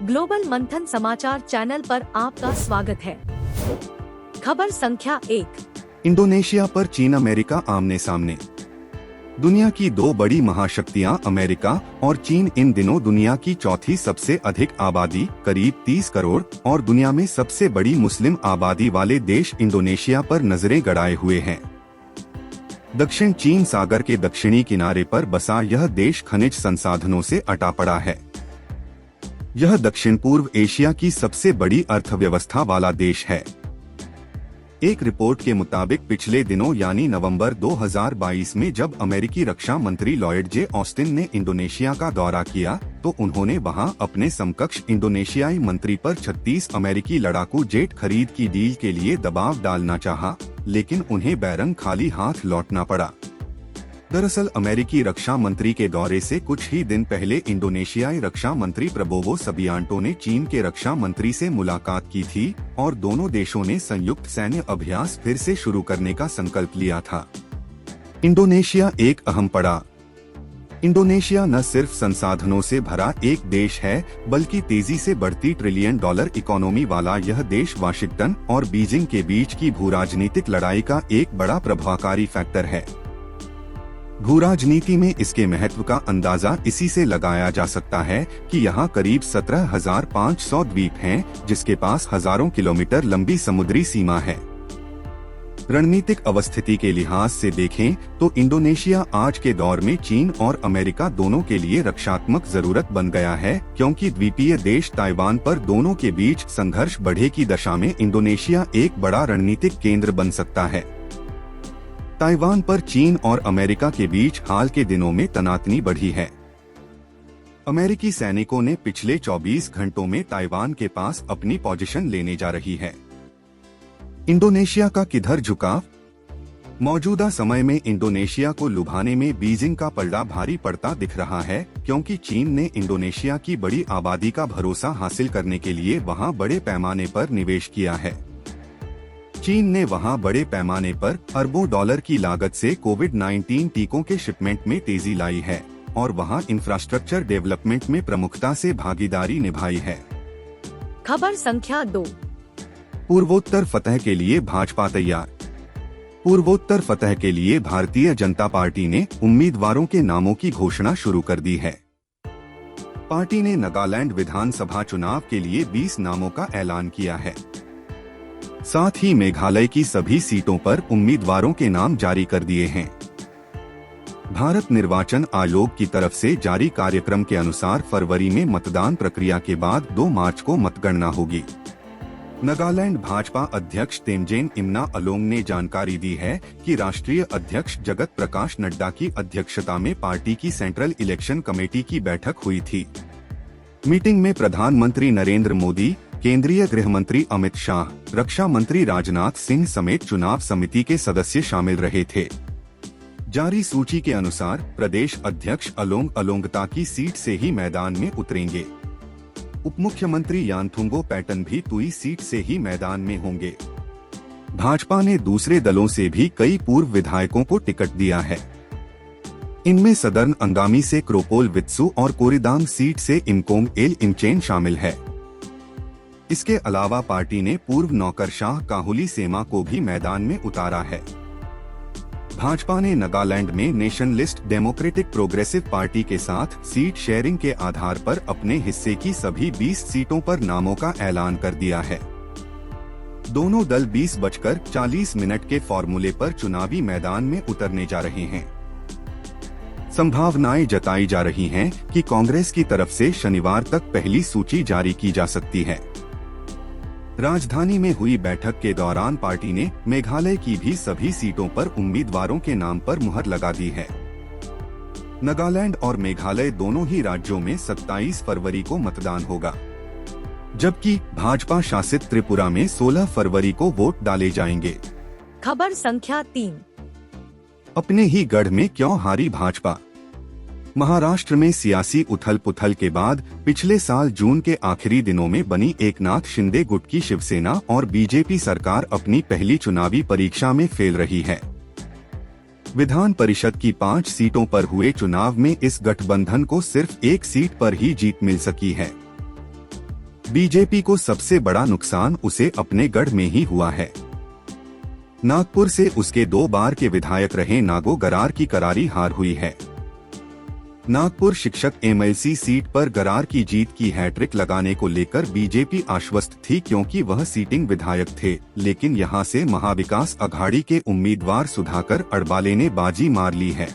Global मंथन समाचार channel पर आपका स्वागत है। खबर संख्या 1। इंडोनेशिया पर चीन अमेरिका आमने सामने। दुनिया की दो बड़ी महाशक्तियां अमेरिका और चीन इन दिनों दुनिया की चौथी सबसे अधिक आबादी करीब 30 करोड़ और दुनिया में सबसे बड़ी मुस्लिम आबादी वाले देश इंडोनेशिया पर नजरें गड़ाए हुए हैं। दक्षिण चीन सागर के दक्षिणी किनारे पर बसा यह देश खनिज संसाधनों से अटा पड़ा है। यह दक्षिण पूर्व एशिया की सबसे बड़ी अर्थव्यवस्था वाला देश है। एक रिपोर्ट के मुताबिक पिछले दिनों यानी नवंबर 2022 में जब अमेरिकी रक्षा मंत्री लॉयड जे ऑस्टिन ने इंडोनेशिया का दौरा किया तो उन्होंने वहां अपने समकक्ष इंडोनेशियाई मंत्री पर 36 अमेरिकी लड़ाकू जेट खरीद की डील के लिए दबाव डालना चाहा, लेकिन उन्हें बैरंग खाली हाथ लौटना पड़ा। दरअसल अमेरिकी रक्षा मंत्री के दौरे से कुछ ही दिन पहले इंडोनेशियाई रक्षा मंत्री प्रबोवो सबियांटो ने चीन के रक्षा मंत्री से मुलाकात की थी और दोनों देशों ने संयुक्त सैन्य अभ्यास फिर से शुरू करने का संकल्प लिया था। इंडोनेशिया एक अहम पड़ा। इंडोनेशिया न सिर्फ संसाधनों से भरा एक देश है, बल्कि तेजी से बढ़ती $1 ट्रिलियन इकोनॉमी वाला यह देश वाशिंगटन और बीजिंग के बीच की भूराजनीतिक लड़ाई का एक बड़ा प्रभावकारी फैक्टर है। भूराजनीति में इसके महत्व का अंदाजा इसी से लगाया जा सकता है कि यहाँ करीब 17,500 द्वीप हैं, जिसके पास हजारों किलोमीटर लंबी समुद्री सीमा है। रणनीतिक अवस्थिति के लिहाज से देखें तो इंडोनेशिया आज के दौर में चीन और अमेरिका दोनों के लिए रक्षात्मक जरूरत बन गया है, क्योंकि द्वीपीय देश ताइवान पर दोनों के बीच संघर्ष बढ़े की दशा में इंडोनेशिया एक बड़ा रणनीतिक केंद्र बन सकता है। ताइवान पर चीन और अमेरिका के बीच हाल के दिनों में तनातनी बढ़ी है। अमेरिकी सैनिकों ने पिछले 24 घंटों में ताइवान के पास अपनी पोजीशन लेने जा रही है। इंडोनेशिया का किधर झुकाव? मौजूदा समय में इंडोनेशिया को लुभाने में बीजिंग का पलड़ा भारी पड़ता दिख रहा है, क्योंकि चीन ने इंडोनेशिया की बड़ी आबादी का भरोसा हासिल करने के लिए वहां बड़े पैमाने पर निवेश किया है। चीन ने वहां बड़े पैमाने पर अरबों डॉलर की लागत से कोविड-19 टीकों के शिपमेंट में तेजी लाई है और वहां इंफ्रास्ट्रक्चर डेवलपमेंट में प्रमुखता से भागीदारी निभाई है। खबर संख्या 2। पूर्वोत्तर फतह के लिए भाजपा तैयार। पूर्वोत्तर फतह के लिए भारतीय जनता पार्टी ने उम्मीदवारों के नामों की घोषणा शुरू कर दी है। पार्टी ने नागालैंड विधानसभा चुनाव के लिए 20 नामों का ऐलान किया है। साथ ही मेघालय की सभी सीटों पर उम्मीदवारों के नाम जारी कर दिए हैं। भारत निर्वाचन आयोग की तरफ से जारी कार्यक्रम के अनुसार फरवरी में मतदान प्रक्रिया के बाद 2 मार्च को मतगणना होगी। नागालैंड भाजपा अध्यक्ष तेमजेन इमना अलोंग ने जानकारी दी है कि राष्ट्रीय अध्यक्ष जगत प्रकाश नड्डा की अध्यक्षता में पार्टी की सेंट्रल इलेक्शन कमेटी की बैठक हुई थी। मीटिंग में प्रधानमंत्री नरेंद्र मोदी, केंद्रीय गृह मंत्री अमित शाह, रक्षा मंत्री राजनाथ सिंह समेत चुनाव समिति के सदस्य शामिल रहे थे। जारी सूची के अनुसार प्रदेश अध्यक्ष अलोंग अलोंगता की सीट से ही मैदान में उतरेंगे। उप मुख्यमंत्री यानथुंगो पैटन भी तुई सीट से ही मैदान में होंगे। भाजपा ने दूसरे दलों से भी कई पूर्व विधायकों को टिकट दिया है। इनमें सदर्न अंगामी से क्रोपोल वित्सु और कोरिदांग सीट से इमकोंग एल इमचेन शामिल है। इसके अलावा पार्टी ने पूर्व नौकरशाह काहुली सेमा को भी मैदान में उतारा है। भाजपा ने नागालैंड में नेशनलिस्ट डेमोक्रेटिक प्रोग्रेसिव पार्टी के साथ सीट शेयरिंग के आधार पर अपने हिस्से की सभी 20 सीटों पर नामों का ऐलान कर दिया है। दोनों दल 20:40 के फॉर्मूले पर चुनावी मैदान में उतरने जा रहे हैं। संभावनाएं जताई जा रही हैं कि कांग्रेस की तरफ से शनिवार तक पहली सूची जारी की जा सकती है। राजधानी में हुई बैठक के दौरान पार्टी ने मेघालय की भी सभी सीटों पर उम्मीदवारों के नाम पर मुहर लगा दी है। नागालैंड और मेघालय दोनों ही राज्यों में 27 फरवरी को मतदान होगा, जबकि भाजपा शासित त्रिपुरा में 16 फरवरी को वोट डाले जाएंगे। खबर संख्या 3। अपने ही गढ़ में क्यों हारी भाजपा? महाराष्ट्र में सियासी उथल पुथल के बाद पिछले साल जून के आखिरी दिनों में बनी एकनाथ शिंदे गुट की शिवसेना और बीजेपी सरकार अपनी पहली चुनावी परीक्षा में फेल रही है। विधान परिषद की 5 सीटों पर हुए चुनाव में इस गठबंधन को सिर्फ 1 सीट पर ही जीत मिल सकी है। बीजेपी को सबसे बड़ा नुकसान उसे अपने गढ़ में ही हुआ है। नागपुर से उसके 2 बार के विधायक रहे नागो गरार की करारी हार हुई है। नागपुर शिक्षक एमएलसी सीट पर गरार की जीत की हैट्रिक लगाने को लेकर बीजेपी आश्वस्त थी, क्योंकि वह सीटिंग विधायक थे, लेकिन यहां से महाविकास अघाड़ी के उम्मीदवार सुधाकर अडबाले ने बाजी मार ली है।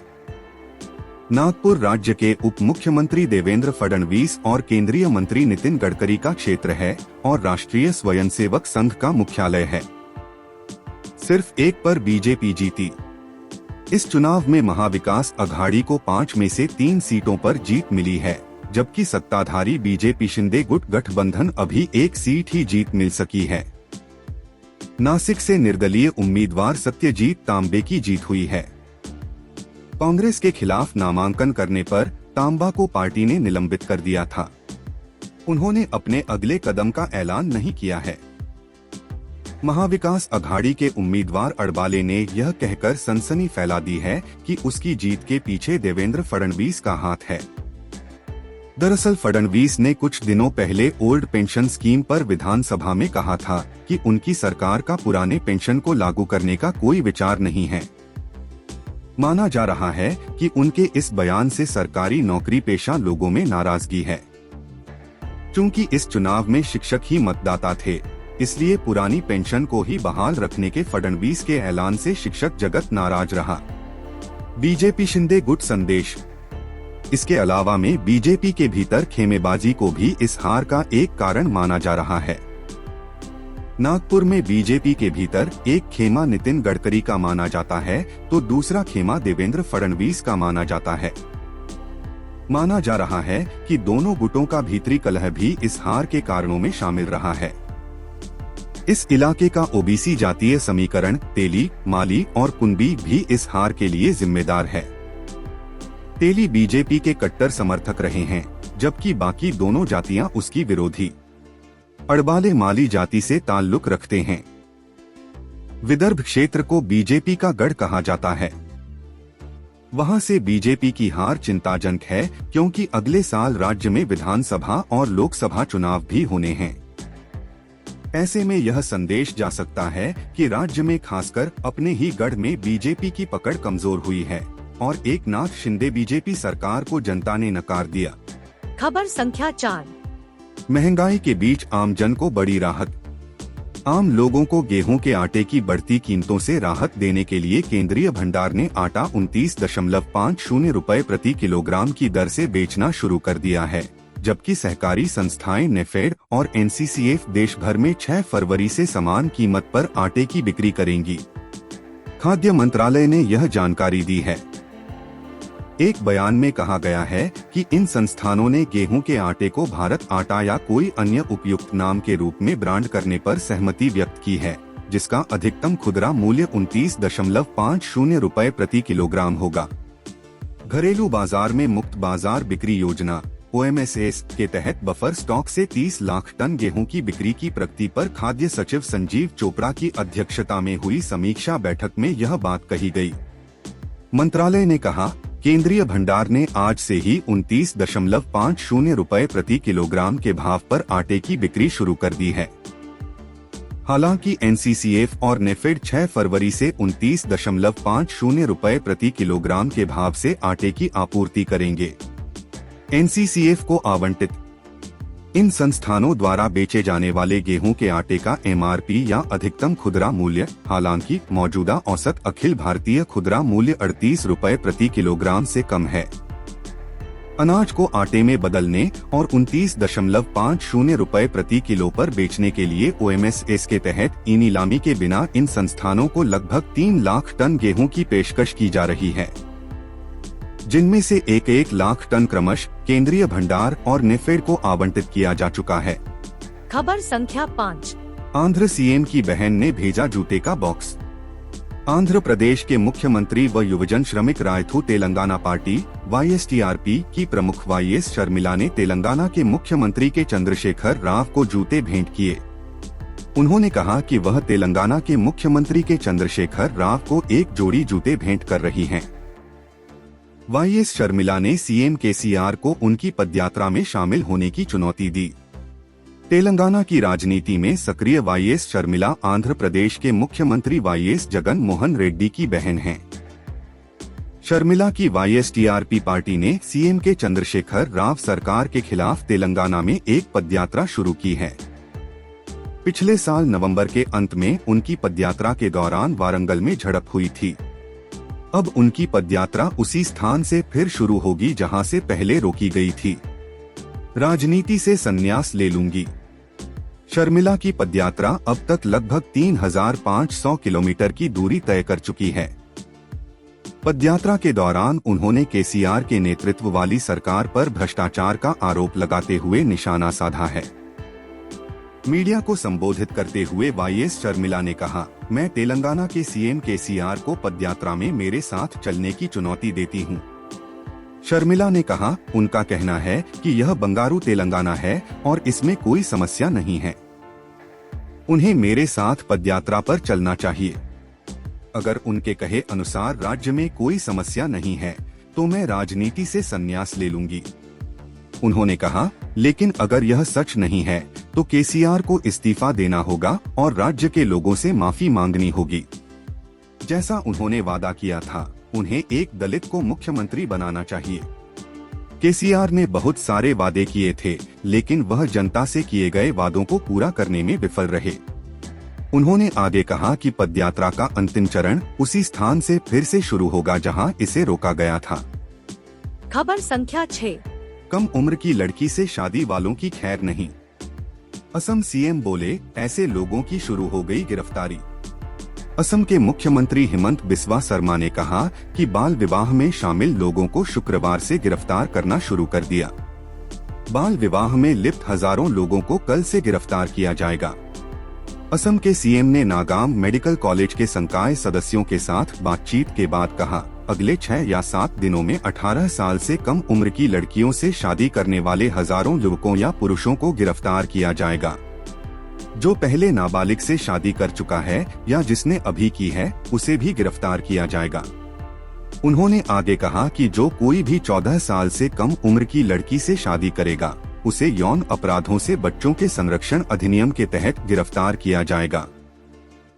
नागपुर राज्य के उप मुख्यमंत्री देवेंद्र फडणवीस और केंद्रीय मंत्री नितिन गडकरी का क्षेत्र है और राष्ट्रीय स्वयंसेवक संघ का मुख्यालय है। सिर्फ एक पर बीजेपी जीती। इस चुनाव में महाविकास अघाड़ी को 5 में से 3 सीटों पर जीत मिली है, जबकि सत्ताधारी बीजेपी शिंदे गुट गठबंधन अभी 1 सीट ही जीत मिल सकी है। नासिक से निर्दलीय उम्मीदवार सत्यजीत तांबे की जीत हुई है। कांग्रेस के खिलाफ नामांकन करने पर तांबा को पार्टी ने निलंबित कर दिया था। उन्होंने अपने अगले कदम का ऐलान नहीं किया है। महाविकास अघाड़ी के उम्मीदवार अडबाले ने यह कहकर सनसनी फैला दी है कि उसकी जीत के पीछे देवेंद्र फडणवीस का हाथ है। दरअसल फडणवीस ने कुछ दिनों पहले ओल्ड पेंशन स्कीम पर विधानसभा में कहा था कि उनकी सरकार का पुराने पेंशन को लागू करने का कोई विचार नहीं है। माना जा रहा है कि उनके इस बयान से सरकारी नौकरी पेशा लोगों में नाराजगी है। चूंकि इस चुनाव में शिक्षक ही मतदाता थे, इसलिए पुरानी पेंशन को ही बहाल रखने के फडणवीस के ऐलान से शिक्षक जगत नाराज रहा। बीजेपी शिंदे गुट संदेश। इसके अलावा में बीजेपी के भीतर खेमेबाजी को भी इस हार का एक कारण माना जा रहा है। नागपुर में बीजेपी के भीतर एक खेमा नितिन गडकरी का माना जाता है, तो दूसरा खेमा देवेंद्र फडणवीस का माना जाता है। माना जा रहा है कि दोनों गुटों का भीतरी कलह भी इस हार के कारणों में शामिल रहा है। इस इलाके का ओबीसी जातीय समीकरण तेली, माली और कुंबी भी इस हार के लिए जिम्मेदार है। तेली बीजेपी के कट्टर समर्थक रहे हैं, जबकि बाकी दोनों जातियां उसकी विरोधी। अडबाले माली जाति से ताल्लुक रखते हैं। विदर्भ क्षेत्र को बीजेपी का गढ़ कहा जाता है। वहां से बीजेपी की हार चिंताजनक है, क्योंकि अगले साल राज्य में विधानसभा और लोकसभा चुनाव भी होने हैं। ऐसे में यह संदेश जा सकता है कि राज्य में खासकर अपने ही गढ़ में बीजेपी की पकड़ कमजोर हुई है और एकनाथ शिंदे बीजेपी सरकार को जनता ने नकार दिया। खबर संख्या 4। महंगाई के बीच आम जन को बड़ी राहत। आम लोगों को गेहूं के आटे की बढ़ती कीमतों से राहत देने के लिए केंद्रीय भंडार ने आटा 29.50 रुपए प्रति किलोग्राम की दर से बेचना शुरू कर दिया है, जबकि सहकारी संस्थाएं नेफेड और एनसीसीएफ देश भर में 6 फरवरी से समान कीमत पर आटे की बिक्री करेंगी। खाद्य मंत्रालय ने यह जानकारी दी है। एक बयान में कहा गया है कि इन संस्थानों ने गेहूं के आटे को भारत आटा या कोई अन्य उपयुक्त नाम के रूप में ब्रांड करने पर सहमति व्यक्त की है, जिसका अधिकतम खुदरा मूल्य 29.50 रुपए प्रति किलोग्राम होगा। घरेलू बाजार में मुक्त बाजार बिक्री योजना OMSS के तहत बफर स्टॉक से 30 लाख टन गेहूं की बिक्री की प्रगति पर खाद्य सचिव संजीव चोपड़ा की अध्यक्षता में हुई समीक्षा बैठक में यह बात कही गई। मंत्रालय ने कहा, केंद्रीय भंडार ने आज से ही 29.50 रुपए प्रति किलोग्राम के भाव पर आटे की बिक्री शुरू कर दी है। हालांकि एनसीसीएफ और नेफेड 6 फरवरी से 29.50 रुपए प्रति किलोग्राम के भाव से आटे की आपूर्ति करेंगे। एनसीसीएफ को आवंटित इन संस्थानों द्वारा बेचे जाने वाले गेहूं के आटे का MRP या अधिकतम खुदरा मूल्य, हालांकि मौजूदा औसत अखिल भारतीय खुदरा मूल्य 38 रुपए प्रति किलोग्राम से कम है। अनाज को आटे में बदलने और 29.50 रुपए प्रति किलो पर बेचने के लिए OMSS के तहत ई नीलामी के बिना इन संस्थानों को लगभग 3 लाख टन गेहूं की पेशकश की जा रही है, जिनमें से 1 लाख टन क्रमश केंद्रीय भंडार और नेफेड को आवंटित किया जा चुका है। खबर संख्या 5। आंध्र सीएम की बहन ने भेजा जूते का बॉक्स। आंध्र प्रदेश के मुख्यमंत्री व युवजन श्रमिक रायथू तेलंगाना पार्टी YSTRP की प्रमुख YS शर्मिला ने तेलंगाना के मुख्यमंत्री के चंद्रशेखर राव को जूते भेंट किए। उन्होंने कहा कि वह तेलंगाना के मुख्यमंत्री के चंद्रशेखर राव को एक जोड़ी जूते भेंट कर रही हैं। YS शर्मिला ने CM KCR को उनकी पदयात्रा में शामिल होने की चुनौती दी। तेलंगाना की राजनीति में सक्रिय वाईएस शर्मिला आंध्र प्रदेश के मुख्यमंत्री वाईएस जगन मोहन रेड्डी की बहन हैं। शर्मिला की वाईएसटीआरपी पार्टी ने सीएम के चंद्रशेखर राव सरकार के खिलाफ तेलंगाना में एक पदयात्रा शुरू की है। पिछले साल नवंबर के अंत में उनकी पदयात्रा के दौरान वारंगल में झड़प हुई थी। अब उनकी पदयात्रा उसी स्थान से फिर शुरू होगी जहां से पहले रोकी गई थी। राजनीति से संन्यास ले लूंगी। शर्मिला की पदयात्रा अब तक लगभग 3,500 किलोमीटर की दूरी तय कर चुकी है। पदयात्रा के दौरान उन्होंने केसीआर के नेतृत्व वाली सरकार पर भ्रष्टाचार का आरोप लगाते हुए निशाना साधा है। मीडिया को संबोधित करते हुए वाईएस शर्मिला ने कहा, मैं तेलंगाना के सीएम केसीआर को पदयात्रा में मेरे साथ चलने की चुनौती देती हूं। शर्मिला ने कहा, उनका कहना है कि यह बंगारू तेलंगाना है और इसमें कोई समस्या नहीं है। उन्हें मेरे साथ पदयात्रा पर चलना चाहिए। अगर उनके कहे अनुसार राज्य में कोई समस्या नहीं है तो मैं राजनीति से संन्यास ले लूंगी। उन्होंने कहा, लेकिन अगर यह सच नहीं है तो केसीआर को इस्तीफा देना होगा और राज्य के लोगों से माफी मांगनी होगी। जैसा उन्होंने वादा किया था, उन्हें एक दलित को मुख्यमंत्री बनाना चाहिए। केसीआर ने बहुत सारे वादे किए थे, लेकिन वह जनता से किए गए वादों को पूरा करने में विफल रहे। उन्होंने आगे कहा कि पदयात्रा का अंतिम चरण उसी स्थान से फिर से शुरू होगा जहां इसे रोका गया था। खबर संख्या 6। कम उम्र की लड़की से शादी वालों की खैर नहीं। असम सीएम बोले, ऐसे लोगों की शुरू हो गई गिरफ्तारी। असम के मुख्यमंत्री हिमंत बिस्वा शर्मा ने कहा कि बाल विवाह में शामिल लोगों को शुक्रवार से गिरफ्तार करना शुरू कर दिया। बाल विवाह में लिप्त हजारों लोगों को कल से गिरफ्तार किया जाएगा। असम के सीएम ने नागाम मेडिकल कॉलेज के संकाय सदस्यों के साथ बातचीत के बाद कहा, अगले 6 या 7 दिनों में 18 साल से कम उम्र की लड़कियों से शादी करने वाले हजारों युवकों या पुरुषों को गिरफ्तार किया जाएगा। जो पहले नाबालिग से शादी कर चुका है या जिसने अभी की है, उसे भी गिरफ्तार किया जाएगा। उन्होंने आगे कहा कि जो कोई भी 14 साल से कम उम्र की लड़की से शादी करेगा, उसे यौन अपराधों से बच्चों के संरक्षण अधिनियम के तहत गिरफ्तार किया जाएगा।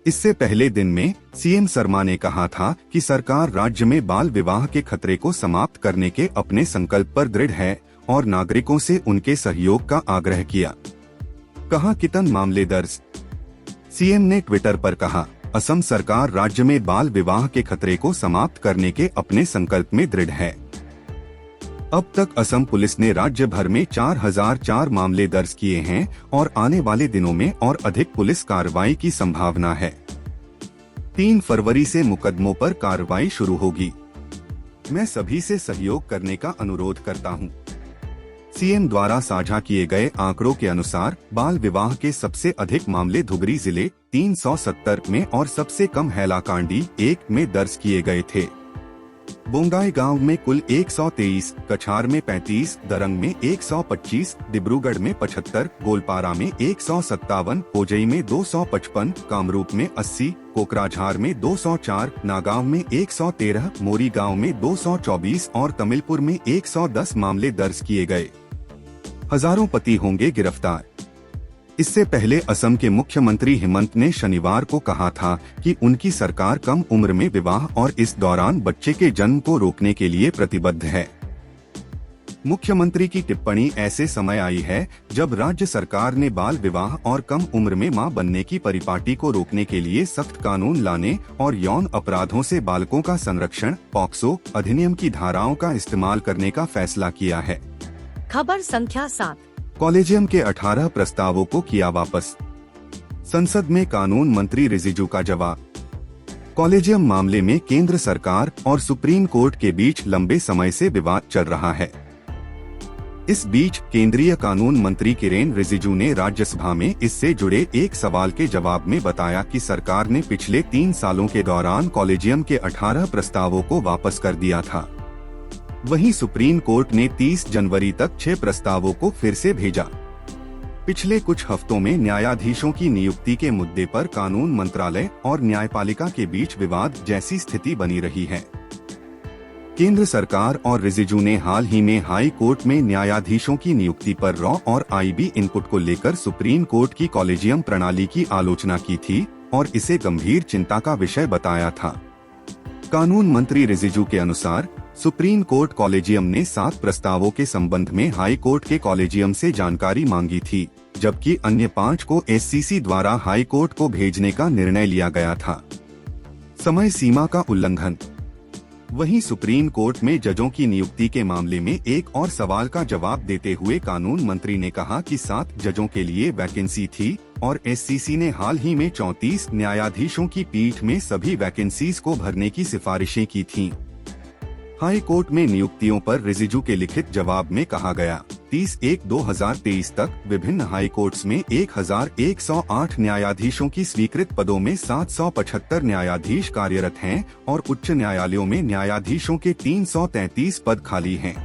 इससे पहले दिन में सीएम शर्मा ने कहा था कि सरकार राज्य में बाल विवाह के खतरे को समाप्त करने के अपने संकल्प पर दृढ़ है और नागरिकों से उनके सहयोग का आग्रह किया। कहा, कितन मामले दर्ज। सीएम ने ट्विटर पर कहा, असम सरकार राज्य में बाल विवाह के खतरे को समाप्त करने के अपने संकल्प में दृढ़ है। अब तक असम पुलिस ने राज्य भर में 4004 मामले दर्ज किए हैं और आने वाले दिनों में और अधिक पुलिस कार्रवाई की संभावना है। 3 फरवरी से मुकदमों पर कार्रवाई शुरू होगी। मैं सभी से सहयोग करने का अनुरोध करता हूं। सीएम द्वारा साझा किए गए आंकड़ों के अनुसार बाल विवाह के सबसे अधिक मामले धुबरी जिले 370 में और सबसे कम हैलाकांडी 1 में दर्ज किए गए थे। बोंगाई गांव में कुल 123, कछार में 35, दरंग में 125, डिब्रूगढ़ में 75, गोलपारा में 157, पोजई में 255, कामरूप में 80, कोकराझार में 204, नागांव में 113, मोरी गांव में 224 और तमिलपुर में 110 मामले दर्ज किए गए। हजारों पति होंगे गिरफ्तार। इससे पहले असम के मुख्यमंत्री हिमंत ने शनिवार को कहा था कि उनकी सरकार कम उम्र में विवाह और इस दौरान बच्चे के जन्म को रोकने के लिए प्रतिबद्ध है। मुख्यमंत्री की टिप्पणी ऐसे समय आई है जब राज्य सरकार ने बाल विवाह और कम उम्र में मां बनने की परिपाटी को रोकने के लिए सख्त कानून लाने और यौन अपराधों से बालकों का संरक्षण पॉक्सो अधिनियम की धाराओं का इस्तेमाल करने का फैसला किया है। खबर संख्या 7। कॉलेजियम के 18 प्रस्तावों को किया वापस। संसद में कानून मंत्री रिजिजू का जवाब। कॉलेजियम मामले में केंद्र सरकार और सुप्रीम कोर्ट के बीच लंबे समय से विवाद चल रहा है। इस बीच केंद्रीय कानून मंत्री किरेन रिजिजू ने राज्यसभा में इससे जुड़े एक सवाल के जवाब में बताया कि सरकार ने पिछले 3 सालों के दौरान कॉलेजियम के 18 प्रस्तावों को वापस कर दिया था। वहीं सुप्रीम कोर्ट ने 30 जनवरी तक 6 प्रस्तावों को फिर से भेजा। पिछले कुछ हफ्तों में न्यायाधीशों की नियुक्ति के मुद्दे पर कानून मंत्रालय और न्यायपालिका के बीच विवाद जैसी स्थिति बनी रही है। केंद्र सरकार और रिजिजू ने हाल ही में हाई कोर्ट में न्यायाधीशों की नियुक्ति पर रॉ और आईबी इनपुट को लेकर सुप्रीम कोर्ट की कॉलेजियम प्रणाली की आलोचना की थी और इसे गंभीर चिंता का विषय बताया था। कानून मंत्री रिजिजू के अनुसार सुप्रीम कोर्ट कॉलेजियम ने 7 प्रस्तावों के संबंध में हाई कोर्ट के कॉलेजियम से जानकारी मांगी थी, जबकि अन्य 5 को एससीसी द्वारा हाई कोर्ट को भेजने का निर्णय लिया गया था। समय सीमा का उल्लंघन। वहीं सुप्रीम कोर्ट में जजों की नियुक्ति के मामले में एक और सवाल का जवाब देते हुए कानून मंत्री ने कहा कि 7 जजों के लिए वैकेंसी थी और एससीसी ने हाल ही में 34 न्यायाधीशों की पीठ में सभी वैकेंसीज को भरने की सिफारिशें की थीं। हाई कोर्ट में नियुक्तियों पर रिजिजू के लिखित जवाब में कहा गया, 30/1/2023 तक विभिन्न हाई कोर्ट्स में 1108 न्यायाधीशों की स्वीकृत पदों में 775 न्यायाधीश कार्यरत हैं और उच्च न्यायालयों में न्यायाधीशों के 333 पद खाली हैं।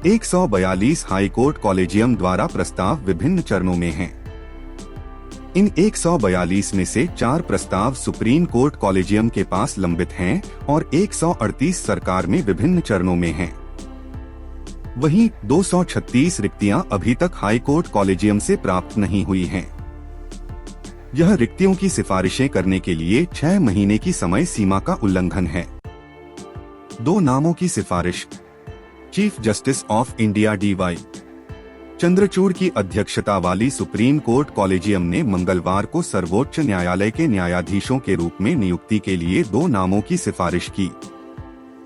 142 हाई कोर्ट कॉलेजियम द्वारा प्रस्ताव विभिन्न चरणों में हैं। इन 142 में से 4 प्रस्ताव सुप्रीम कोर्ट कॉलेजियम के पास लंबित हैं और 138 सरकार में विभिन्न चरणों में हैं। वहीं 236 रिक्तियां अभी तक हाई कोर्ट कॉलेजियम से प्राप्त नहीं हुई हैं। यह रिक्तियों की सिफारिशें करने के लिए 6 महीने की समय सीमा का उल्लंघन है। 2 नामों की सिफारिश। Chief justice of India DY Chandrachud की अध्यक्षता वाली सुप्रीम कोर्ट कॉलेजियम ने मंगलवार को सर्वोच्च न्यायालय के न्यायाधीशों के रूप में नियुक्ति के लिए 2 नामों की सिफारिश की।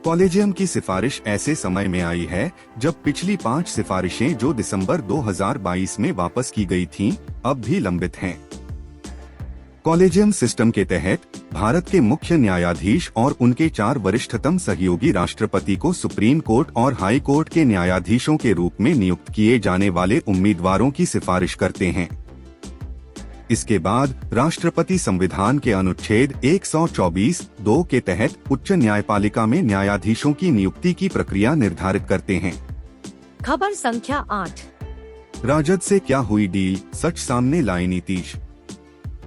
कॉलेजियम की सिफारिश ऐसे समय में आई है जब पिछली 5 सिफारिशें जो दिसंबर 2022 में वापस की गई थीं, अब भी लंबित हैं। कॉलेजियम सिस्टम के तहत भारत के मुख्य न्यायाधीश और उनके 4 वरिष्ठतम सहयोगी राष्ट्रपति को सुप्रीम कोर्ट और हाई कोर्ट के न्यायाधीशों के रूप में नियुक्त किए जाने वाले उम्मीदवारों की सिफारिश करते हैं। इसके बाद राष्ट्रपति संविधान के अनुच्छेद 124(2) के तहत उच्च न्यायपालिका में न्यायाधीशों की नियुक्ति की प्रक्रिया निर्धारित करते हैं। खबर संख्या 8। राजद से क्या हुई डील, सच सामने लाए नीतीश।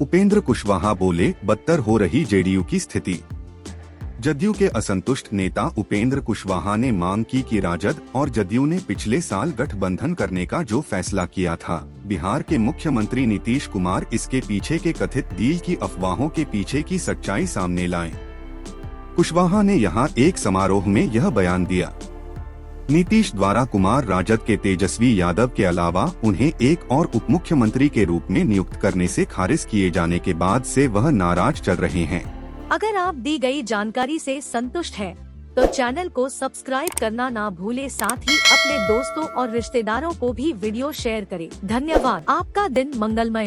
उपेंद्र कुशवाहा बोले, बदतर हो रही जेडीयू की स्थिति। जदयू के असंतुष्ट नेता उपेंद्र कुशवाहा ने मांग की कि राजद और जदयू ने पिछले साल गठबंधन करने का जो फैसला किया था, बिहार के मुख्यमंत्री नीतीश कुमार इसके पीछे के कथित डील की अफवाहों के पीछे की सच्चाई सामने लाएं। कुशवाहा ने यहां एक समारोह में यह बयान दिया। नीतीश द्वारा कुमार राजद के तेजस्वी यादव के अलावा उन्हें एक और उप मुख्यमंत्री के रूप में नियुक्त करने से खारिज किए जाने के बाद से वह नाराज चल रहे हैं। अगर आप दी गई जानकारी से संतुष्ट हैं, तो चैनल को सब्सक्राइब करना ना भूले, साथ ही अपने दोस्तों और रिश्तेदारों को भी वीडियो शेयर करें। धन्यवाद। आपका दिन मंगलमय हो।